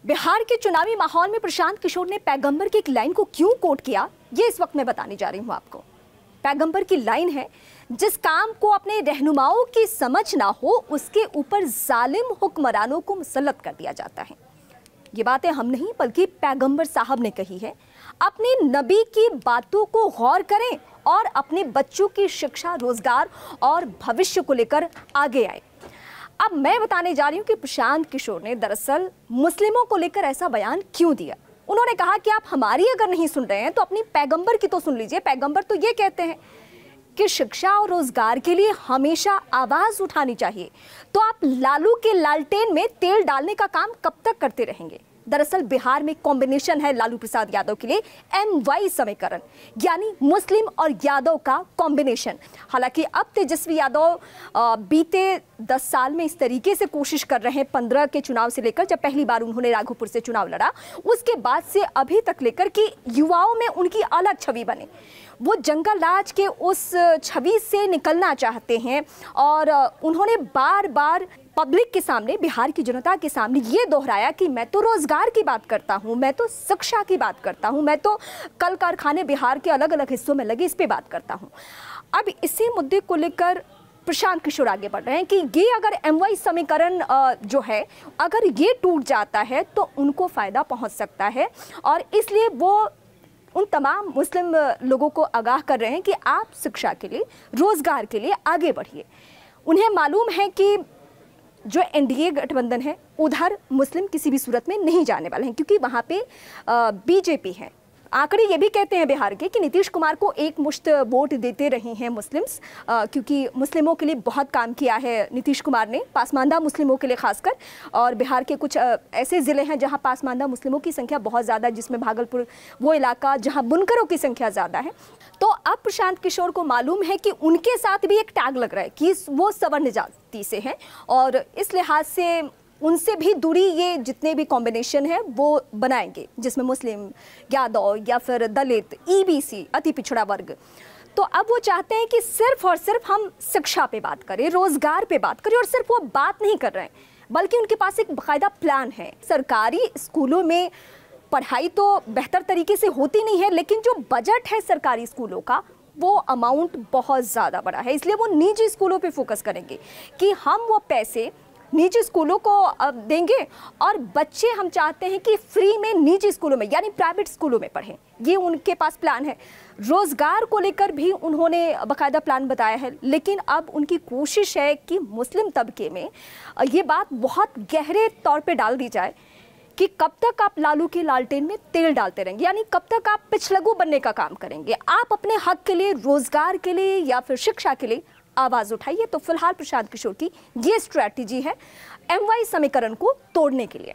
बिहार के चुनावी माहौल में प्रशांत किशोर ने पैगंबर की एक लाइन को क्यों कोट किया, ये इस वक्त मैं बताने जा रही हूं आपको। पैगंबर की लाइन है, जिस काम को अपने रहनुमाओं की समझ ना हो उसके ऊपर जालिम हुक्मरानों को मुसल्लत कर दिया जाता है। ये बातें हम नहीं बल्कि पैगंबर साहब ने कही है। अपने नबी की बातों को गौर करें और अपने बच्चों की शिक्षा, रोजगार और भविष्य को लेकर आगे आए। अब मैं बताने जा रही हूं कि प्रशांत किशोर ने दरअसल मुस्लिमों को लेकर ऐसा बयान क्यों दिया। उन्होंने कहा कि आप हमारी अगर नहीं सुन रहे हैं तो अपनी पैगंबर की तो सुन लीजिए। पैगंबर तो ये कहते हैं कि शिक्षा और रोजगार के लिए हमेशा आवाज उठानी चाहिए। तो आप लालू के लालटेन में तेल डालने का काम कब तक करते रहेंगे? दरअसल बिहार में कॉम्बिनेशन है लालू प्रसाद यादव के लिए MY समीकरण, यानी मुस्लिम और यादव का कॉम्बिनेशन। हालांकि अब तेजस्वी यादव बीते 10 साल में इस तरीके से कोशिश कर रहे हैं, 15 के चुनाव से लेकर जब पहली बार उन्होंने राघोपुर से चुनाव लड़ा, उसके बाद से अभी तक लेकर कि युवाओं में उनकी अलग छवि बने। वो जंगल राज के उस छवि से निकलना चाहते हैं और उन्होंने बार बार पब्लिक के सामने, बिहार की जनता के सामने ये दोहराया कि मैं तो रोजगार की बात करता हूँ, मैं तो शिक्षा की बात करता हूँ, मैं तो कल कारखाने बिहार के अलग अलग हिस्सों में लगे इस पे बात करता हूँ। अब इसी मुद्दे को लेकर प्रशांत किशोर आगे बढ़ रहे हैं कि ये अगर MY समीकरण जो है अगर ये टूट जाता है तो उनको फायदा पहुँच सकता है और इसलिए वो उन तमाम मुस्लिम लोगों को आगाह कर रहे हैं कि आप शिक्षा के लिए, रोजगार के लिए आगे बढ़िए। उन्हें मालूम है कि जो NDA गठबंधन है उधर मुस्लिम किसी भी सूरत में नहीं जाने वाले हैं, क्योंकि वहाँ पे BJP है। आंकड़े ये भी कहते हैं बिहार के कि नीतीश कुमार को एक मुश्त वोट देते रहे हैं मुस्लिम्स, क्योंकि मुस्लिमों के लिए बहुत काम किया है नीतीश कुमार ने, पासमानदा मुस्लिमों के लिए खासकर। और बिहार के कुछ ऐसे ज़िले हैं जहां पासमानदा मुस्लिमों की संख्या बहुत ज़्यादा है, जिसमें भागलपुर वो इलाका जहां बुनकरों की संख्या ज़्यादा है। तो अब प्रशांत किशोर को मालूम है कि उनके साथ भी एक टैग लग रहा है कि वो सवर्ण जाति से हैं और इस लिहाज से उनसे भी दूरी ये जितने भी कॉम्बिनेशन है वो बनाएंगे, जिसमें मुस्लिम, यादव या फिर दलित, EBC, अति पिछड़ा वर्ग। तो अब वो चाहते हैं कि सिर्फ और सिर्फ हम शिक्षा पे बात करें, रोजगार पे बात करें, और सिर्फ वो बात नहीं कर रहे हैं बल्कि उनके पास एक बाकायदा प्लान है। सरकारी स्कूलों में पढ़ाई तो बेहतर तरीके से होती नहीं है, लेकिन जो बजट है सरकारी स्कूलों का वो अमाउंट बहुत ज़्यादा बड़ा है। इसलिए वो निजी स्कूलों पे फोकस करेंगे कि हम वो पैसे निजी स्कूलों को देंगे और बच्चे हम चाहते हैं कि फ्री में निजी स्कूलों में यानी प्राइवेट स्कूलों में पढ़ें। ये उनके पास प्लान है। रोज़गार को लेकर भी उन्होंने बाकायदा प्लान बताया है, लेकिन अब उनकी कोशिश है कि मुस्लिम तबके में ये बात बहुत गहरे तौर पे डाल दी जाए कि कब तक आप लालू के लालटेन में तेल डालते रहेंगे, यानी कब तक आप पिछलगू बनने का काम करेंगे। आप अपने हक के लिए, रोजगार के लिए या फिर शिक्षा के लिए आवाज उठाइए। तो फिलहाल प्रशांत किशोर की ये स्ट्रैटेजी है MY समीकरण को तोड़ने के लिए।